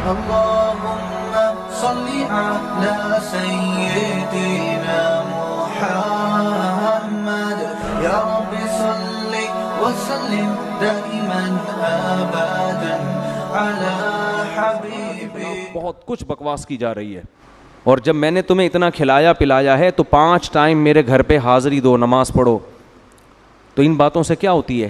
اللهم صل على سيدنا محمد يا رب صل وسلم دائما ابدا على حبيبي. بہت کچھ بکواس کی جا رہی ہے. اور جب میں نے تمہیں اتنا کھلایا پلایا ہے تو 5 ٹائم میرے گھر پہ حاضری دو, نماز پڑھو. تو ان باتوں سے کیا ہوتی ہے؟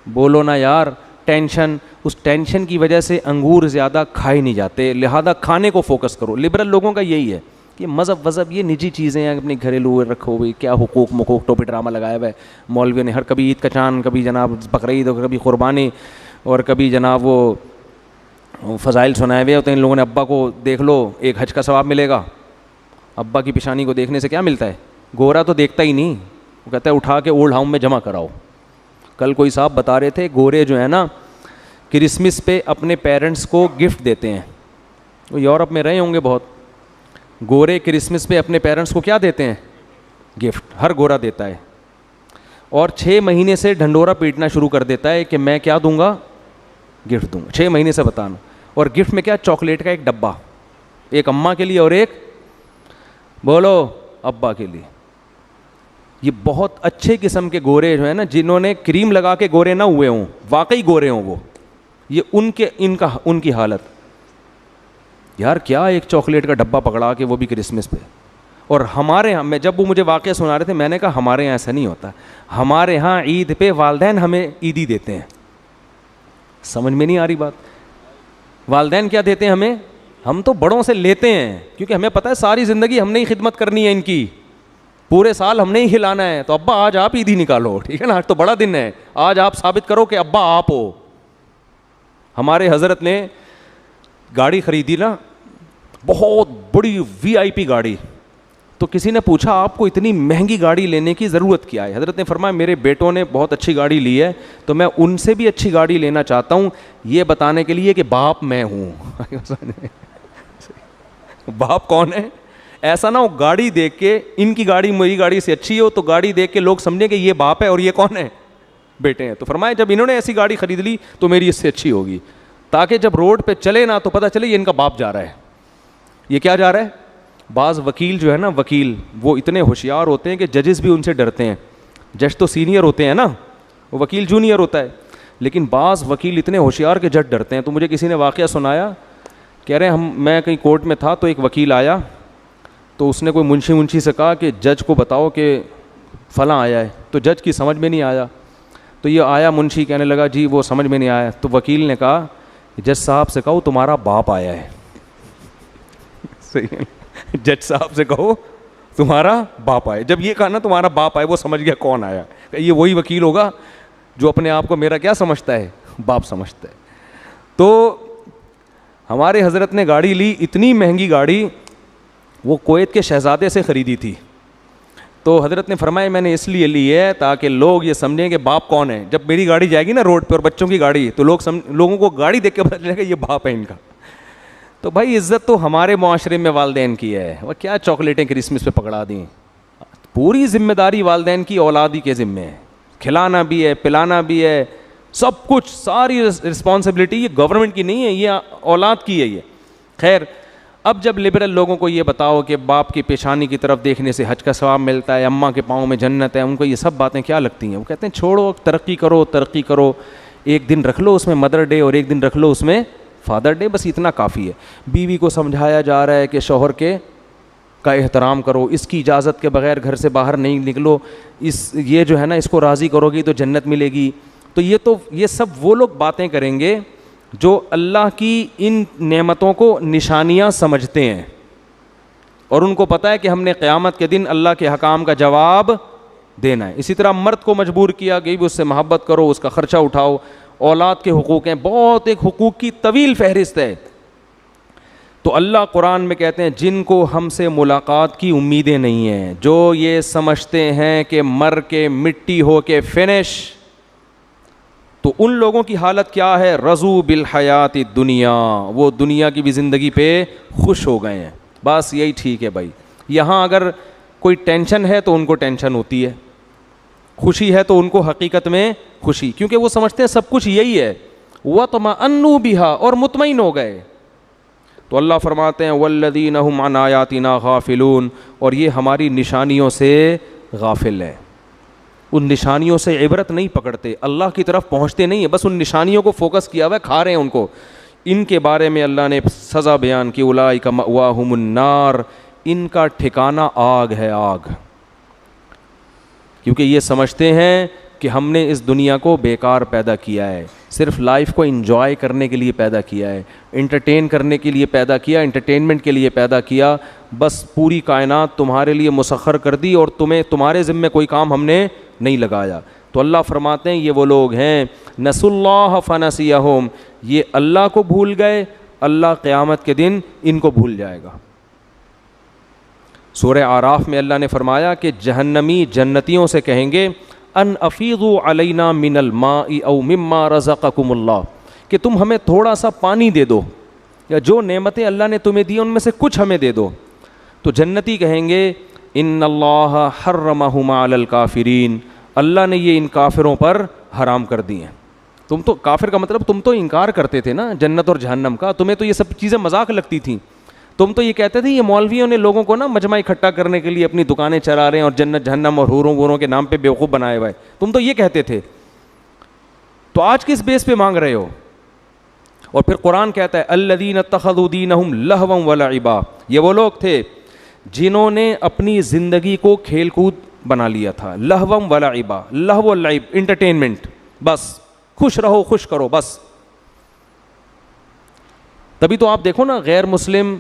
بولو نا یار. ٹینشن, اس ٹینشن کی وجہ سے انگور زیادہ کھائے نہیں جاتے, لہذا کھانے کو فوکس کرو. لبرل لوگوں کا یہی ہے کہ مذہب وذہب یہ نجی چیزیں ہیں, اپنے گھریلو رکھو بھائی, کیا حقوق مقوق ٹوپی ڈرامہ لگایا ہوا ہے مولویوں نے. ہر کبھی عید کا چاند, کبھی جناب بقرعید, اور کبھی قربانی, اور کبھی جناب وہ فضائل سنائے ہوئے ہوتے ہیں ان لوگوں نے. ابا کو دیکھ لو, ایک حج کا ثواب ملے گا. ابا کی پیشانی کو دیکھنے سے کیا ملتا ہے؟ گورا تو دیکھتا ہی نہیں, وہ کہتا ہے اٹھا کے اولڈ ہاؤم میں جمع کراؤ. کل کوئی صاحب بتا رہے تھے گورے جو ہیں نا کرسمس پہ اپنے پیرنٹس کو گفٹ دیتے ہیں. وہ یورپ میں رہے ہوں گے بہت. گورے کرسمس پہ اپنے پیرنٹس کو کیا دیتے ہیں؟ گفٹ. ہر گورا دیتا ہے. اور 6 مہینے سے ڈھنڈورا پیٹنا شروع کر دیتا ہے کہ میں کیا دوں گا؟ گفٹ دوں گا. 6 مہینے سے بتانا. اور گفٹ میں کیا؟ چاکلیٹ کا ایک ڈبہ, ایک اماں کے لیے اور ایک بولو ابا کے لیے. یہ بہت اچھے قسم کے گورے جو ہیں نا, جنہوں نے کریم لگا کے گورے نہ ہوئے ہوں, واقعی گورے ہوں وہ, یہ ان کی حالت. یار کیا ایک چاکلیٹ کا ڈبہ پکڑا کے, وہ بھی کرسمس پہ. اور ہمارے یہاں, میں جب وہ مجھے واقعہ سنا رہے تھے میں نے کہا ہمارے یہاں ایسا نہیں ہوتا. ہمارے یہاں عید پہ والدین ہمیں عیدی دیتے ہیں. سمجھ میں نہیں آ رہی بات؟ والدین کیا دیتے ہیں ہمیں؟ ہم تو بڑوں سے لیتے ہیں, کیونکہ ہمیں پتہ ہے ساری زندگی ہم نے ہی خدمت کرنی ہے ان کی, پورے سال ہم نے ہی کھلانا ہے. تو ابا آج آپ عیدی نکالو, ٹھیک ہے نا, آج تو بڑا دن ہے, آج آپ ثابت کرو کہ ابا آپ ہو. ہمارے حضرت نے گاڑی خریدی نا, بہت بڑی VIP گاڑی. تو کسی نے پوچھا آپ کو اتنی مہنگی گاڑی لینے کی ضرورت کیا ہے؟ حضرت نے فرمایا میرے بیٹوں نے بہت اچھی گاڑی لی ہے تو میں ان سے بھی اچھی گاڑی لینا چاہتا ہوں, یہ بتانے کے لیے کہ باپ میں ہوں. باپ کون ہے؟ ایسا نہ ہو گاڑی دیکھ کے ان کی گاڑی میری گاڑی سے اچھی ہو تو گاڑی دیکھ کے لوگ سمجھیں کہ یہ باپ ہے اور یہ کون ہے؟ بیٹے ہیں. تو فرمایا جب انہوں نے ایسی گاڑی خرید لی تو میری اس سے اچھی ہوگی, تاکہ جب روڈ پہ چلے نا تو پتہ چلے یہ ان کا باپ جا رہا ہے. یہ کیا جا رہا ہے؟ بعض وکیل جو ہے نا, وکیل وہ اتنے ہوشیار ہوتے ہیں کہ ججز بھی ان سے ڈرتے ہیں. جج تو سینئر ہوتے ہیں نا, وہ وکیل جونیئر ہوتا ہے, لیکن بعض وکیل اتنے ہوشیار کہ جج ڈرتے ہیں. تو مجھے کسی نے واقعہ سنایا, کہہ رہے ہیں میں کہیں کورٹ میں تھا تو ایک وکیل آیا, تو اس نے کوئی منشی سے کہا کہ جج کو بتاؤ کہ فلاں آیا ہے. تو جج کی سمجھ میں نہیں آیا, تو یہ آیا منشی کہنے لگا جی وہ سمجھ میں نہیں آیا. تو وکیل نے کہا جج صاحب سے کہو تمہارا باپ آیا ہے. صحیح ہے, جج صاحب سے کہو تمہارا باپ آیا. جب یہ کہا نا تمہارا باپ آئے, وہ سمجھ گیا کون آیا. یہ وہی وکیل ہوگا جو اپنے آپ کو میرا کیا سمجھتا ہے؟ باپ سمجھتا ہے. تو ہمارے حضرت نے گاڑی لی, اتنی مہنگی گاڑی, وہ کویت کے شہزادے سے خریدی تھی. تو حضرت نے فرمایا میں نے اس لیے لی ہے تاکہ لوگ یہ سمجھیں کہ باپ کون ہے. جب میری گاڑی جائے گی نا روڈ پہ اور بچوں کی گاڑی, تو لوگوں کو گاڑی دیکھ کے پتہ چلے گا یہ باپ ہے ان کا. تو بھائی عزت تو ہمارے معاشرے میں والدین کی ہے. وہ کیا چاکلیٹیں کرسمس پہ پکڑا دیں, پوری ذمہ داری والدین کی اولادی کے ذمے ہے. کھلانا بھی ہے, پلانا بھی ہے, سب کچھ, ساری رسپانسبلٹی یہ گورنمنٹ کی نہیں ہے, یہ اولاد کی ہے. یہ خیر, اب جب لبرل لوگوں کو یہ بتاؤ کہ باپ کی پیشانی کی طرف دیکھنے سے حج کا ثواب ملتا ہے, اماں کے پاؤں میں جنت ہے, ان کو یہ سب باتیں کیا لگتی ہیں؟ وہ کہتے ہیں چھوڑو, ترقی کرو, ایک دن رکھ لو اس میں مدر ڈے اور ایک دن رکھ لو اس میں فادر ڈے, بس اتنا کافی ہے. بیوی کو سمجھایا جا رہا ہے کہ شوہر کا احترام کرو, اس کی اجازت کے بغیر گھر سے باہر نہیں نکلو, یہ جو ہے نا اس کو راضی کرو گی تو جنت ملے گی. تو یہ سب وہ لوگ باتیں کریں گے جو اللہ کی ان نعمتوں کو نشانیاں سمجھتے ہیں, اور ان کو پتہ ہے کہ ہم نے قیامت کے دن اللہ کے حکام کا جواب دینا ہے. اسی طرح مرد کو مجبور کیا کہ اس سے محبت کرو, اس کا خرچہ اٹھاؤ. اولاد کے حقوق ہیں, بہت ایک حقوق کی طویل فہرست ہے. تو اللہ قرآن میں کہتے ہیں جن کو ہم سے ملاقات کی امیدیں نہیں ہیں, جو یہ سمجھتے ہیں کہ مر کے مٹی ہو کے فنش, تو ان لوگوں کی حالت کیا ہے؟ رضو بالحیات الدنیا, وہ دنیا کی بھی زندگی پہ خوش ہو گئے ہیں. بس یہی ٹھیک ہے بھائی. یہاں اگر کوئی ٹینشن ہے تو ان کو ٹینشن ہوتی ہے, خوشی ہے تو ان کو حقیقت میں خوشی, کیونکہ وہ سمجھتے ہیں سب کچھ یہی ہے. وَطْمَأَنُّوا بِهَا, اور مطمئن ہو گئے. تو اللہ فرماتے ہیں والذین هم عن آیاتنا غافلون، اور یہ ہماری نشانیوں سے غافل ہیں، ان نشانیوں سے عبرت نہیں پکڑتے، اللہ کی طرف پہنچتے نہیں ہیں، بس ان نشانیوں کو فوکس کیا ہوا ہے، کھا رہے ہیں ان کو. ان کے بارے میں اللہ نے سزا بیان کی، اولئک مأواہم النار، ان کا ٹھکانہ آگ ہے، آگ. کیونکہ یہ سمجھتے ہیں کہ ہم نے اس دنیا کو بیکار پیدا کیا ہے، صرف لائف کو انجوائے کرنے کے لیے پیدا کیا ہے، انٹرٹین کرنے کے لیے پیدا کیا، انٹرٹینمنٹ کے لیے پیدا کیا، بس پوری کائنات تمہارے لیے مسخر کر دی اور تمہارے ذمے کوئی کام ہم نے نہیں لگایا. تو اللہ فرماتے ہیں یہ وہ لوگ ہیں نسوا اللہ فنسیہم، یہ اللہ کو بھول گئے، اللہ قیامت کے دن ان کو بھول جائے گا. سورہ اعراف میں اللہ نے فرمایا کہ جہنمی جنتیوں سے کہیں گے ان افیضوا علینا من الماء او مما رزقکم اللہ، کہ تم ہمیں تھوڑا سا پانی دے دو، یا جو نعمتیں اللہ نے تمہیں دی ان میں سے کچھ ہمیں دے دو. تو جنتی کہیں گے ان اللہ حرمہما علی الکافرین، اللہ نے یہ ان کافروں پر حرام کر دی ہیں. تم تو کافر کا مطلب تم تو انکار کرتے تھے نا جنت اور جہنم کا، تمہیں تو یہ سب چیزیں مذاق لگتی تھیں، تم تو یہ کہتے تھے یہ مولویوں نے لوگوں کو نا مجمع اکٹھا کرنے کے لیے اپنی دکانیں چلا رہے ہیں اور جنت جہنم اور حوروں ووروں کے نام پہ بیوقوف بنائے ہوئے، تم تو یہ کہتے تھے. تو آج کس بیس پہ مانگ رہے ہو؟ اور پھر قرآن کہتا ہے الذین اتخذوا دینہم لہوا ولعبا، یہ وہ لوگ تھے جنہوں نے اپنی زندگی کو کھیل کود بنا لیا تھا. لہوا ولعبا، لہو واللعب انٹرٹینمنٹ، بس خوش رہو خوش کرو بس. تبھی تو آپ دیکھو نا غیر مسلم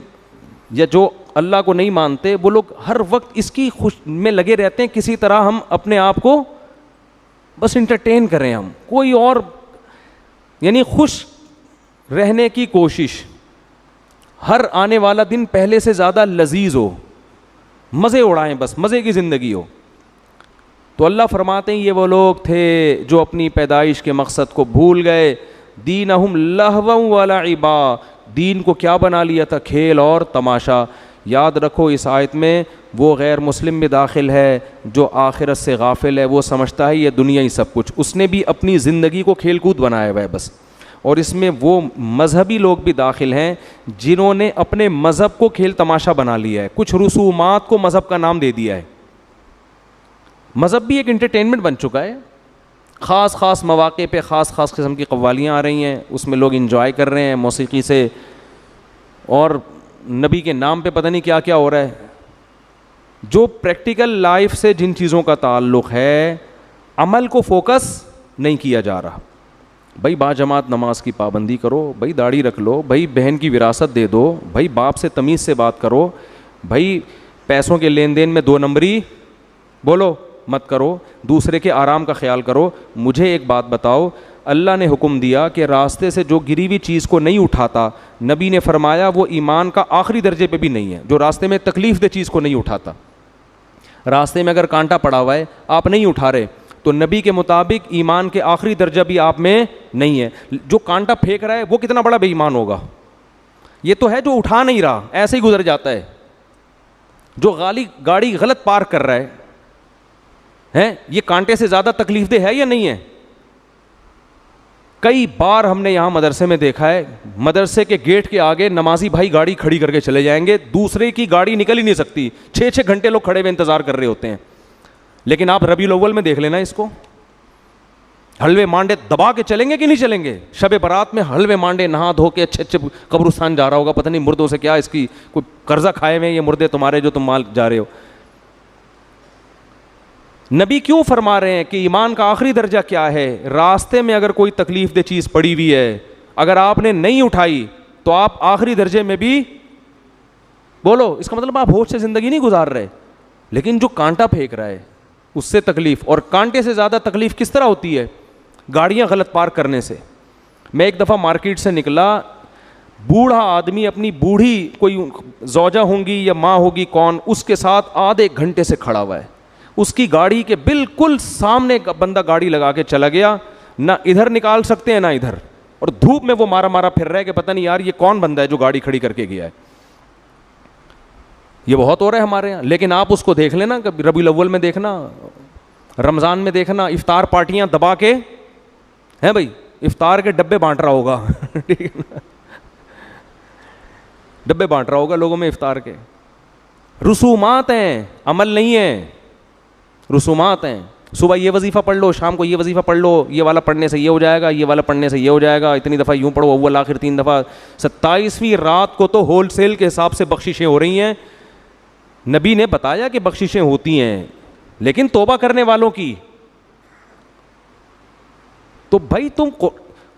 یا جو اللہ کو نہیں مانتے وہ لوگ ہر وقت اس کی خوش میں لگے رہتے ہیں، کسی طرح ہم اپنے آپ کو بس انٹرٹین کریں، ہم کوئی اور یعنی خوش رہنے کی کوشش، ہر آنے والا دن پہلے سے زیادہ لذیذ ہو، مزے اڑائیں، بس مزے کی زندگی ہو. تو اللہ فرماتے ہیں یہ وہ لوگ تھے جو اپنی پیدائش کے مقصد کو بھول گئے. دینہم لہوا ولعبا، دین کو کیا بنا لیا تھا؟ کھیل اور تماشا. یاد رکھو اس آیت میں وہ غیر مسلم میں داخل ہے جو آخرت سے غافل ہے، وہ سمجھتا ہے یہ دنیا ہی سب کچھ، اس نے بھی اپنی زندگی کو کھیل کود بنایا ہوا ہے بس. اور اس میں وہ مذہبی لوگ بھی داخل ہیں جنہوں نے اپنے مذہب کو کھیل تماشا بنا لیا ہے، کچھ رسومات کو مذہب کا نام دے دیا ہے. مذہب بھی ایک انٹرٹینمنٹ بن چکا ہے، خاص خاص مواقع پہ خاص خاص قسم کی قوالیاں آ رہی ہیں، اس میں لوگ انجوائے کر رہے ہیں موسیقی سے، اور نبی کے نام پہ پتہ نہیں کیا کیا ہو رہا ہے. جو پریکٹیکل لائف سے جن چیزوں کا تعلق ہے عمل کو فوکس نہیں کیا جا رہا. بھائی باجماعت نماز کی پابندی کرو، بھائی داڑھی رکھ لو، بھائی بہن کی وراثت دے دو، بھائی باپ سے تمیز سے بات کرو، بھائی پیسوں کے لین دین میں 2 نمبری بولو مت کرو، دوسرے کے آرام کا خیال کرو. مجھے ایک بات بتاؤ، اللہ نے حکم دیا کہ راستے سے جو گری ہوئی چیز کو نہیں اٹھاتا، نبی نے فرمایا وہ ایمان کا آخری درجے پہ بھی نہیں ہے. جو راستے میں تکلیف دہ چیز کو نہیں اٹھاتا، راستے میں اگر کانٹا پڑا ہوا ہے آپ نہیں اٹھا رہے تو نبی کے مطابق ایمان کے آخری درجہ بھی آپ میں نہیں ہے. جو کانٹا پھینک رہا ہے وہ کتنا بڑا بے ایمان ہوگا؟ یہ تو ہے جو اٹھا نہیں رہا، ایسے ہی گزر جاتا ہے. جو گاڑی غلط پارک کر رہا ہے یہ کانٹے سے زیادہ تکلیف دہ ہے یا نہیں ہے؟ کئی بار ہم نے یہاں مدرسے میں دیکھا ہے، مدرسے کے گیٹ کے آگے نمازی بھائی گاڑی کھڑی کر کے چلے جائیں گے، دوسرے کی گاڑی نکل ہی نہیں سکتی، 6 گھنٹے لوگ کھڑے ہوئے انتظار کر رہے ہوتے ہیں. لیکن آپ ربیع الاول میں دیکھ لینا اس کو، حلوے مانڈے دبا کے چلیں گے کہ نہیں چلیں گے؟ شب برات میں حلوے مانڈے نہا دھو کے اچھے قبرستان جا رہا ہوگا، پتہ نہیں مردوں سے کیا اس کی کوئی قرضہ کھائے ہوئے یہ مردے تمہارے جو تم مال جا رہے ہو. نبی کیوں فرما رہے ہیں کہ ایمان کا آخری درجہ کیا ہے؟ راستے میں اگر کوئی تکلیف دہ چیز پڑی ہوئی ہے، اگر آپ نے نہیں اٹھائی تو آپ آخری درجے میں بھی بولو، اس کا مطلب آپ ہوش سے زندگی نہیں گزار رہے. لیکن جو کانٹا پھینک رہا ہے اس سے تکلیف، اور کانٹے سے زیادہ تکلیف کس طرح ہوتی ہے؟ گاڑیاں غلط پارک کرنے سے. میں ایک دفعہ مارکیٹ سے نکلا، بوڑھا آدمی اپنی بوڑھی کوئی زوجہ ہوں گی یا ماں ہوگی کون، اس کے ساتھ آدھے گھنٹے سے کھڑا ہوا ہے. اس کی گاڑی کے بالکل سامنے بندہ گاڑی لگا کے چلا گیا، نہ ادھر نکال سکتے ہیں نہ ادھر، اور دھوپ میں وہ مارا پھر رہا ہے کہ پتہ نہیں یار یہ کون بندہ ہے جو گاڑی کھڑی کر کے گیا ہے. یہ بہت ہو رہا ہے ہمارے یہاں. لیکن آپ اس کو دیکھ لینا، کبھی ربیع الاول میں دیکھنا، رمضان میں دیکھنا، افطار پارٹیاں دبا کے ہیں بھائی، افطار کے ڈبے بانٹ رہا ہوگا. ٹھیک ہے نا؟ ڈبے بانٹ رہا ہوگا لوگوں میں افطار کے. رسومات ہیں, عمل نہیں ہے, رسومات ہیں. صبح یہ وظیفہ پڑھ لو, شام کو یہ وظیفہ پڑھ لو, یہ والا پڑھنے سے یہ ہو جائے گا, یہ والا پڑھنے سے یہ ہو جائے گا, اتنی دفعہ یوں پڑھو, اول آخر 3 دفعہ. 27ویں رات کو تو ہول سیل کے حساب سے بخششیں ہو رہی ہیں. نبی نے بتایا کہ بخششیں ہوتی ہیں, لیکن توبہ کرنے والوں کی. تو بھائی تم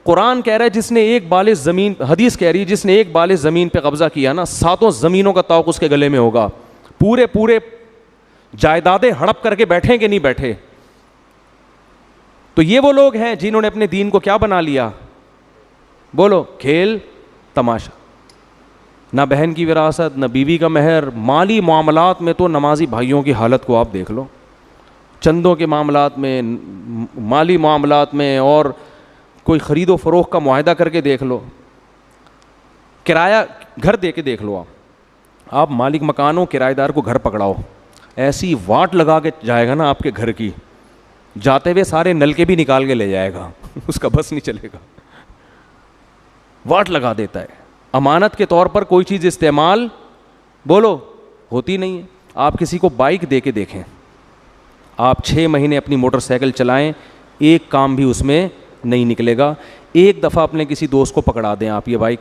قرآن کہہ رہا ہے جس نے ایک بال زمین, حدیث کہہ رہی ہے جس نے ایک بال زمین پہ قبضہ کیا نا, 7 زمینوں کا طوق اس کے گلے میں ہوگا. پورے جائیدادیں ہڑپ کر کے بیٹھیں کہ نہیں بیٹھے. تو یہ وہ لوگ ہیں جنہوں نے اپنے دین کو کیا بنا لیا؟ بولو, کھیل تماشا. نہ بہن کی وراثت, نہ بیوی کا مہر. مالی معاملات میں تو نمازی بھائیوں کی حالت کو آپ دیکھ لو, چندوں کے معاملات میں, مالی معاملات میں, اور کوئی خرید و فروخت کا معاہدہ کر کے دیکھ لو, کرایہ گھر دے کے دیکھ لو. آپ مالک مکان ہو, کرایہ دار کو گھر پکڑاؤ, ایسی واٹ لگا کے جائے گا نا آپ کے گھر کی, جاتے ہوئے سارے نل کے بھی نکال کے لے جائے گا, اس کا بس نہیں چلے گا, واٹ لگا دیتا ہے. امانت کے طور پر کوئی چیز استعمال بولو ہوتی نہیں ہے. آپ کسی کو بائک دے کے دیکھیں, آپ 6 مہینے اپنی موٹر سائیکل چلائیں, ایک کام بھی اس میں نہیں نکلے گا. ایک دفعہ اپنے کسی دوست کو پکڑا دیں آپ یہ بائک,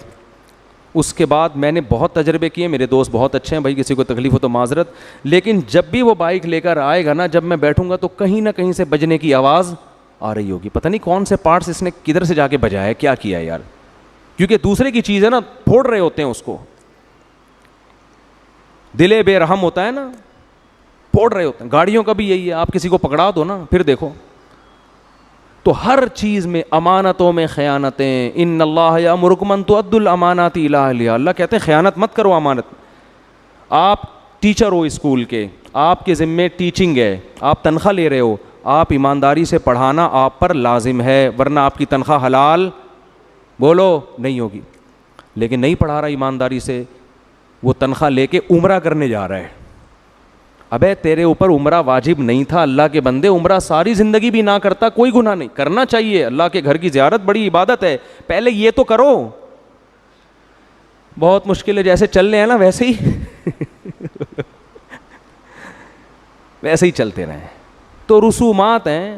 اس کے بعد میں نے بہت تجربے کیے, میرے دوست بہت اچھے ہیں بھائی, کسی کو تکلیف ہو تو معذرت, لیکن جب بھی وہ بائک لے کر آئے گا نا, جب میں بیٹھوں گا تو کہیں نہ کہیں سے بجنے کی آواز آ رہی ہوگی. پتہ نہیں کون سے پارٹس اس نے کدھر سے جا کے بجایا ہے, کیا کیا ہے یار, کیونکہ دوسرے کی چیز ہے نا, پھوڑ رہے ہوتے ہیں اس کو. دل بے رحم ہوتا ہے نا, پھوڑ رہے ہوتے ہیں. گاڑیوں کا بھی یہی ہے, آپ کسی کو پکڑا دو نا, پھر دیکھو. تو ہر چیز میں امانتوں میں خیانتیں. ان اللہ یامرکم ان تؤدوا الامانات الی اہلہا, اللہ کہتے ہیں خیانت مت کرو امانت. آپ ٹیچر ہو اسکول کے, آپ کے ذمے ٹیچنگ ہے, آپ تنخواہ لے رہے ہو, آپ ایمانداری سے پڑھانا آپ پر لازم ہے, ورنہ آپ کی تنخواہ حلال بولو نہیں ہوگی. لیکن نہیں پڑھا رہا ایمانداری سے, وہ تنخواہ لے کے عمرہ کرنے جا رہا ہے. ابے تیرے اوپر عمرہ واجب نہیں تھا, اللہ کے بندے, عمرہ ساری زندگی بھی نہ کرتا کوئی گناہ نہیں, کرنا چاہیے. اللہ کے گھر کی زیارت بڑی عبادت ہے, پہلے یہ تو کرو. بہت مشکل ہے, جیسے چل رہے ہیں نا ویسے ہی ویسے ہی چلتے رہیں. تو رسومات ہیں,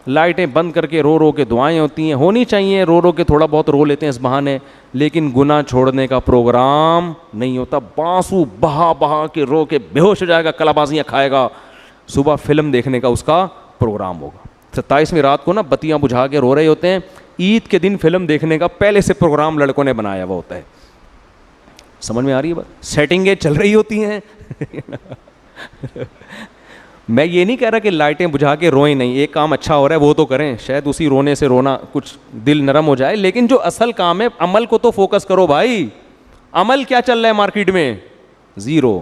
لائٹیں بند کر کے رو رو کے دعائیں ہوتی ہیں, ہونی چاہیے, رو رو کے تھوڑا بہت رو لیتے ہیں اس بہانے, لیکن گناہ چھوڑنے کا پروگرام نہیں ہوتا. بانسو بہا بہا کے رو کے بے ہوش ہو جائے گا, کلا بازیاں کھائے گا, صبح فلم دیکھنے کا اس کا پروگرام ہوگا. 27ویں رات کو نا بتیاں بجھا کے رو رہے ہوتے ہیں, عید کے دن فلم دیکھنے کا پہلے سے پروگرام لڑکوں نے بنایا ہوا ہوتا ہے. سمجھ میں آ رہی ہے بات؟ سیٹنگیں چل رہی ہوتی ہیں میں یہ نہیں کہہ رہا کہ لائٹیں بجھا کے روئیں نہیں, ایک کام اچھا ہو رہا ہے وہ تو کریں, شاید اسی رونے سے رونا کچھ دل نرم ہو جائے, لیکن جو اصل کام ہے عمل کو تو فوکس کرو بھائی. عمل کیا چل رہا ہے مارکیٹ میں؟ زیرو.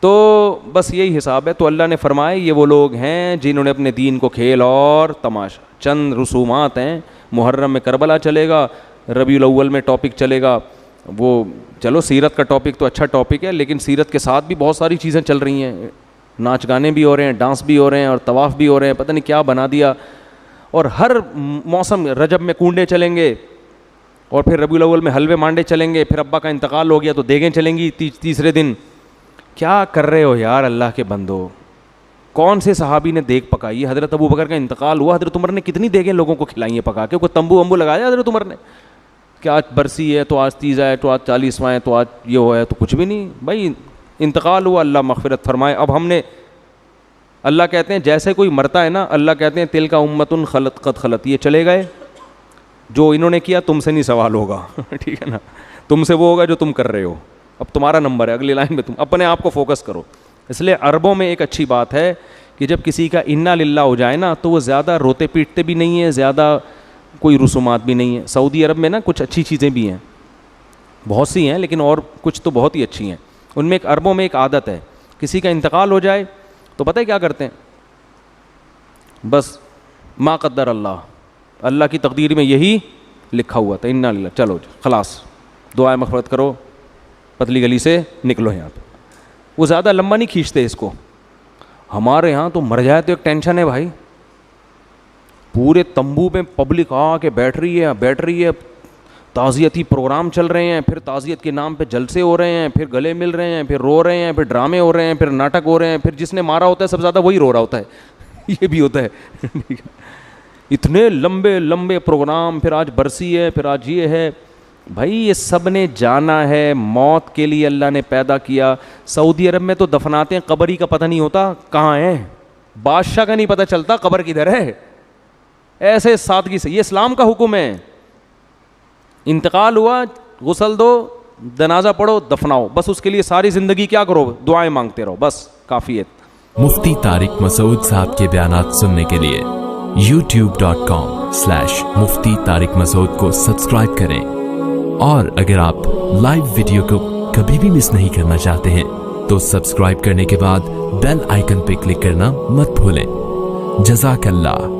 تو بس یہی حساب ہے. تو اللہ نے فرمایا یہ وہ لوگ ہیں جنہوں نے اپنے دین کو کھیل اور تماشا. چند رسومات ہیں, محرم میں کربلا چلے گا, ربیع الاول میں ٹاپک چلے گا, وہ چلو سیرت کا ٹاپک تو اچھا ٹاپک ہے, لیکن سیرت کے ساتھ بھی بہت ساری چیزیں چل رہی ہیں, ناچ گانے بھی ہو رہے ہیں, ڈانس بھی ہو رہے ہیں, اور طواف بھی ہو رہے ہیں, پتہ نہیں کیا بنا دیا. اور ہر موسم, رجب میں کنڈے چلیں گے, اور پھر ربیع الاول میں حلوے مانڈے چلیں گے, پھر ابا کا انتقال ہو گیا تو دیگیں چلیں گی تیسرے دن. کیا کر رہے ہو یار اللہ کے بندو؟ کون سے صحابی نے دیگ پکائی؟ حضرت ابو بکر کا انتقال ہوا, حضرت عمر نے کتنی دیگیں لوگوں کو کھلائی ہیں پکا کے, کوئی تمبو ومبو لگایا حضرت عمر نے کہ آج برسی ہے تو آج تیزا ہے تو آج 40واں ہے تو آج یہ ہوا ہے؟ تو کچھ بھی نہیں بھائی, انتقال ہوا, اللہ مغفرت فرمائے. اب ہم نے, اللہ کہتے ہیں جیسے کوئی مرتا ہے نا, اللہ کہتے ہیں تل کا امتن خلط قد خلط, یہ چلے گئے, جو انہوں نے کیا تم سے نہیں سوال ہوگا ٹھیک ہے نا, تم سے وہ ہوگا جو تم کر رہے ہو, اب تمہارا نمبر ہے, اگلی لائن میں تم اپنے آپ کو فوکس کرو. اس لیے عربوں میں ایک اچھی بات ہے کہ جب کسی کا انا للہ ہو جائے نا تو وہ زیادہ روتے پیٹتے بھی نہیں ہیں, زیادہ کوئی رسومات بھی نہیں ہیں. سعودی عرب میں نا کچھ اچھی چیزیں بھی ہیں, بہت سی ہیں, لیکن اور کچھ تو بہت ہی اچھی ہیں. ان میں ایک عربوں میں ایک عادت ہے, کسی کا انتقال ہو جائے تو پتہ ہے کیا کرتے ہیں؟ بس ما قدر اللہ, اللہ کی تقدیر میں یہی لکھا ہوا تھا, انا للہ, چلو خلاص, دعائیں مغفرت کرو, پتلی گلی سے نکلو یہاں پہ. وہ زیادہ لمبا نہیں کھینچتے اس کو. ہمارے یہاں تو مر جائے تو ایک ٹینشن ہے بھائی, پورے تمبو میں پبلک آ کے بیٹھ رہی ہے, تعزیتی پروگرام چل رہے ہیں, پھر تعزیت کے نام پہ جلسے ہو رہے ہیں, پھر گلے مل رہے ہیں, پھر رو رہے ہیں, پھر ڈرامے ہو رہے ہیں, پھر ناٹک ہو رہے ہیں, پھر جس نے مارا ہوتا ہے سب سے زیادہ وہی رو رہا ہوتا ہے, یہ بھی ہوتا ہے. اتنے لمبے لمبے پروگرام, پھر آج برسی ہے, پھر آج یہ ہے. بھائی یہ سب نے جانا ہے, موت کے لیے اللہ نے پیدا کیا. سعودی عرب میں تو دفناتے ہیں, قبر ہی کا پتہ نہیں ہوتا کہاں ہے, بادشاہ کا نہیں پتہ چلتا قبر کدھر ہے. ایسے سادگی سے, یہ اسلام کا حکم ہے. انتقال ہوا, غسل دو, جنازہ پڑھو, دفناؤ, بس اس کے لیے ساری زندگی کیا کرو, دعائیں مانگتے رہو, بس کافی ہے. مفتی طارق مسعود صاحب کے بیانات سننے کے لیے youtube.com/مفتی طارق مسعود کو سبسکرائب کریں, اور اگر آپ لائیو ویڈیو کو کبھی بھی مس نہیں کرنا چاہتے ہیں تو سبسکرائب کرنے کے بعد بیل آئیکن پہ کلک کرنا مت بھولیں. جزاک اللہ.